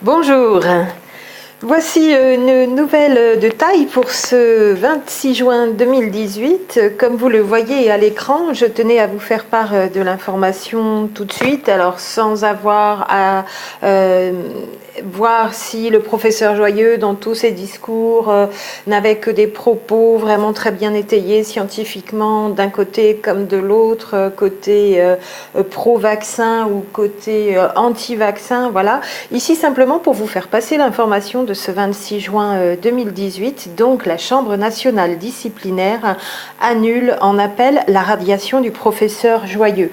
Bonjour, voici une nouvelle de taille pour ce 26 juin 2018. Comme vous le voyez à l'écran, je tenais à vous faire part de l'information tout de suite, alors sans avoir à voir si le professeur Joyeux, dans tous ses discours, n'avait que des propos vraiment très bien étayés scientifiquement, d'un côté comme de l'autre, côté pro-vaccin ou côté anti-vaccin, voilà. Ici, simplement pour vous faire passer l'information de ce 26 juin 2018, donc la Chambre nationale disciplinaire annule en appel la radiation du professeur Joyeux.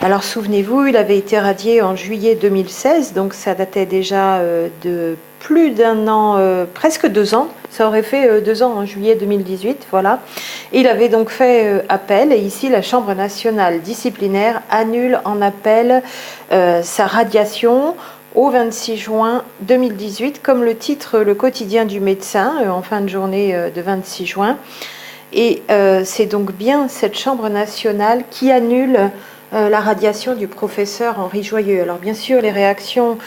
Alors souvenez-vous, il avait été radié en juillet 2016, donc ça datait déjà de plus d'un an, presque 2 ans. Ça aurait fait 2 ans en juillet 2018, voilà. Il avait donc fait appel, et ici la Chambre nationale disciplinaire annule en appel sa radiation au 26 juin 2018, comme le titre le quotidien du médecin en fin de journée de 26 juin. Et c'est donc bien cette Chambre nationale qui annule la radiation du professeur Henri Joyeux. Alors bien sûr, les réactions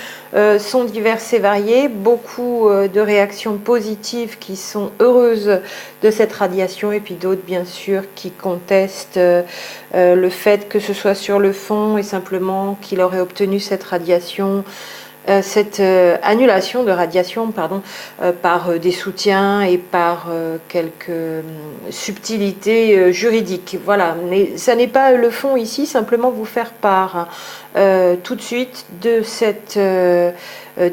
sont diverses et variées, beaucoup de réactions positives qui sont heureuses de cette radiation, et puis d'autres bien sûr qui contestent le fait que ce soit sur le fond et simplement qu'il aurait obtenu cette radiation, cette annulation de radiation, pardon, par des soutiens et par quelques subtilités juridiques. Voilà, mais ça n'est pas le fond ici, simplement vous faire part tout de suite de cette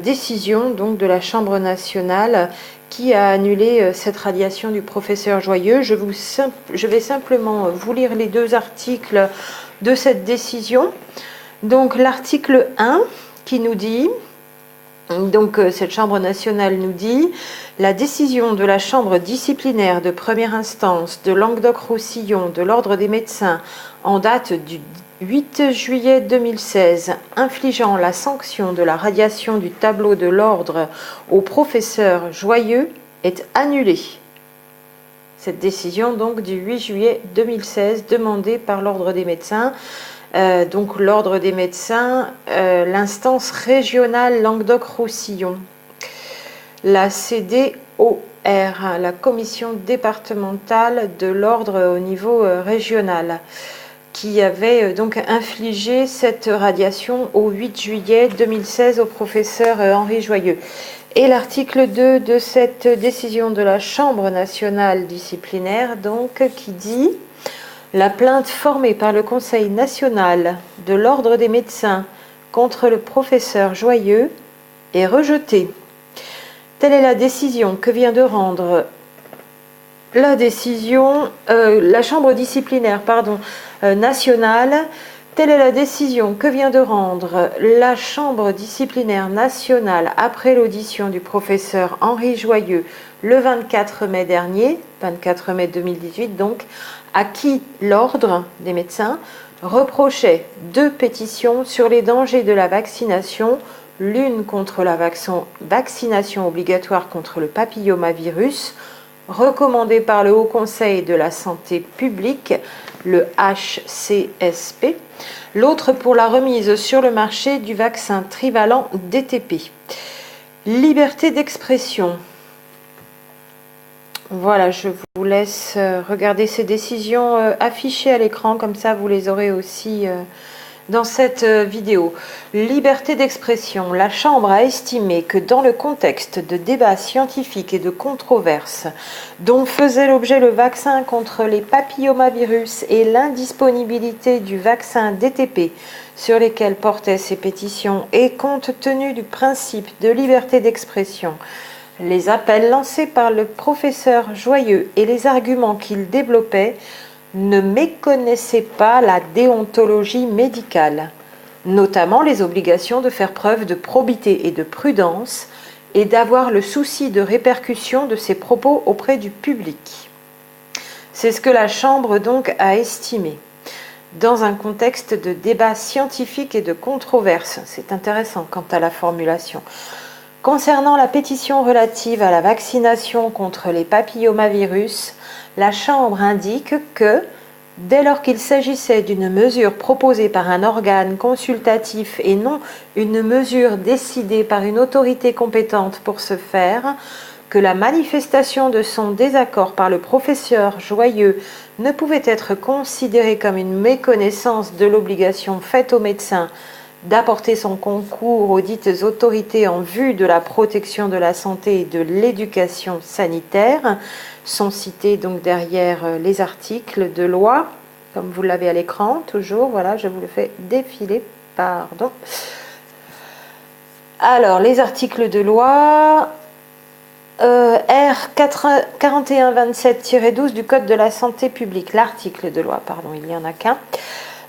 décision donc de la Chambre nationale qui a annulé cette radiation du professeur Joyeux. Je vais simplement vous lire les 2 articles de cette décision. Donc l'article 1 qui nous dit, donc cette Chambre nationale nous dit: la décision de la Chambre disciplinaire de première instance de Languedoc-Roussillon de l'Ordre des médecins en date du 8 juillet 2016 infligeant la sanction de la radiation du tableau de l'Ordre au professeur Joyeux est annulée. Cette décision donc du 8 juillet 2016 demandée par l'Ordre des médecins. Donc l'Ordre des médecins, l'instance régionale Languedoc-Roussillon, la CDOR, la commission départementale de l'Ordre au niveau régional, qui avait donc infligé cette radiation au 8 juillet 2016 au professeur Henri Joyeux. Et l'article 2 de cette décision de la Chambre nationale disciplinaire, donc, qui dit: la plainte formée par le Conseil national de l'Ordre des médecins contre le professeur Joyeux est rejetée. Telle est la décision que vient de rendre la Chambre disciplinaire nationale. Telle est la décision que vient de rendre la Chambre disciplinaire nationale après l'audition du professeur Henri Joyeux le 24 mai dernier, 24 mai 2018 donc, à qui l'Ordre des médecins reprochait 2 pétitions sur les dangers de la vaccination, l'une contre la vaccination obligatoire contre le papillomavirus, recommandée par le Haut Conseil de la santé publique, le HCSP, l'autre pour la remise sur le marché du vaccin trivalent DTP. Liberté d'expression. Voilà, je vous laisse regarder ces décisions affichées à l'écran, comme ça vous les aurez aussi dans cette vidéo. Liberté d'expression. La Chambre a estimé que dans le contexte de débats scientifiques et de controverses dont faisait l'objet le vaccin contre les papillomavirus et l'indisponibilité du vaccin DTP sur lesquels portaient ces pétitions, et compte tenu du principe de liberté d'expression, les appels lancés par le professeur Joyeux et les arguments qu'il développait ne méconnaissaient pas la déontologie médicale, notamment les obligations de faire preuve de probité et de prudence et d'avoir le souci de répercussion de ses propos auprès du public. C'est ce que la Chambre donc a estimé. Dans un contexte de débat scientifique et de controverse, c'est intéressant quant à la formulation. Concernant la pétition relative à la vaccination contre les papillomavirus, la Chambre indique que, Dès lors qu'il s'agissait d'une mesure proposée par un organe consultatif et non une mesure décidée par une autorité compétente pour ce faire, que la manifestation de son désaccord par le professeur Joyeux ne pouvait être considérée comme une méconnaissance de l'obligation faite au médecin d'apporter son concours aux dites autorités en vue de la protection de la santé et de l'éducation sanitaire, sont cités donc derrière les articles de loi, comme vous l'avez à l'écran, toujours, voilà, je vous le fais défiler, pardon. Alors, les articles de loi, R 4127-12 du Code de la santé publique, l'article de loi, pardon, il n'y en a qu'un.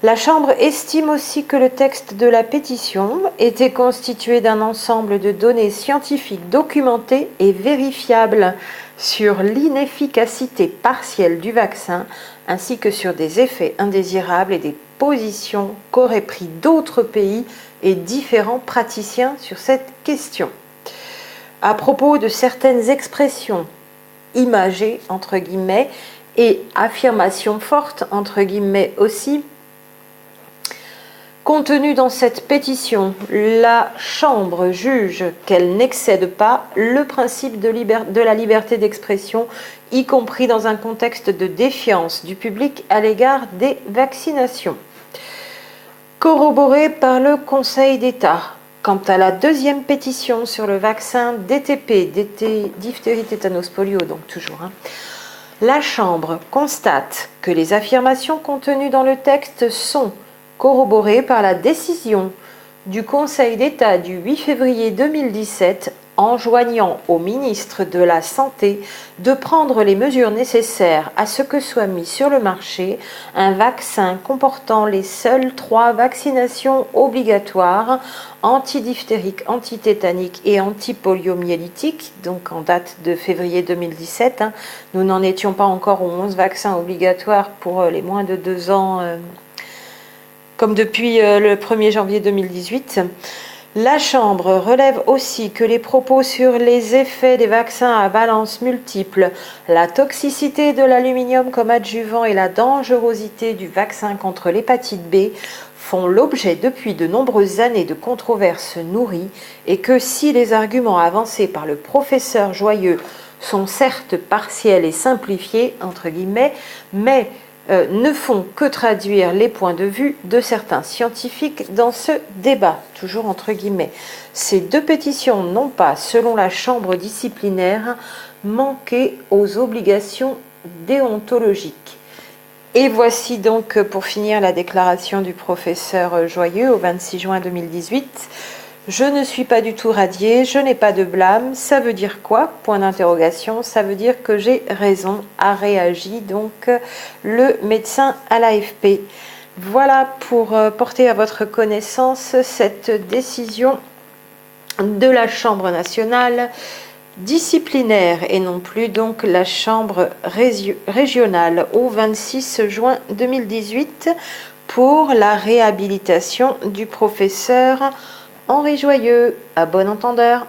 La Chambre estime aussi que le texte de la pétition était constitué d'un ensemble de données scientifiques documentées et vérifiables sur l'inefficacité partielle du vaccin, ainsi que sur des effets indésirables et des positions qu'auraient pris d'autres pays et différents praticiens sur cette question. À propos de certaines expressions imagées, entre guillemets, et affirmations fortes, entre guillemets aussi, contenues dans cette pétition, la Chambre juge qu'elle n'excède pas le principe de la liberté d'expression, y compris dans un contexte de défiance du public à l'égard des vaccinations. Corroboré par le Conseil d'État. Quant à la deuxième pétition sur le vaccin DTP, diphtérie, tétanos, polio, donc toujours, la Chambre constate que les affirmations contenues dans le texte sont corroborée par la décision du Conseil d'État du 8 février 2017 enjoignant au ministre de la Santé de prendre les mesures nécessaires à ce que soit mis sur le marché un vaccin comportant les seules 3 vaccinations obligatoires antidiphtérique, antitétanique et antipoliomyélitique, donc en date de février 2017. Nous n'en étions pas encore aux 11 vaccins obligatoires pour les moins de 2 ans comme depuis le 1er janvier 2018. La Chambre relève aussi que les propos sur les effets des vaccins à valence multiple, la toxicité de l'aluminium comme adjuvant et la dangerosité du vaccin contre l'hépatite B font l'objet depuis de nombreuses années de controverses nourries et que si les arguments avancés par le professeur Joyeux sont certes partiels et simplifiés, entre guillemets, mais ne font que traduire les points de vue de certains scientifiques dans ce débat, toujours entre guillemets. Ces 2 pétitions n'ont pas, selon la Chambre disciplinaire, manqué aux obligations déontologiques. Et voici donc pour finir la déclaration du professeur Joyeux au 26 juin 2018. Je ne suis pas du tout radiée, je n'ai pas de blâme. Ça veut dire quoi? Point d'interrogation. Ça veut dire que j'ai raison, a réagi donc le médecin à l'AFP. Voilà pour porter à votre connaissance cette décision de la Chambre nationale disciplinaire et non plus donc la Chambre régionale au 26 juin 2018 pour la réhabilitation du professeur Henri Joyeux. À bon entendeur.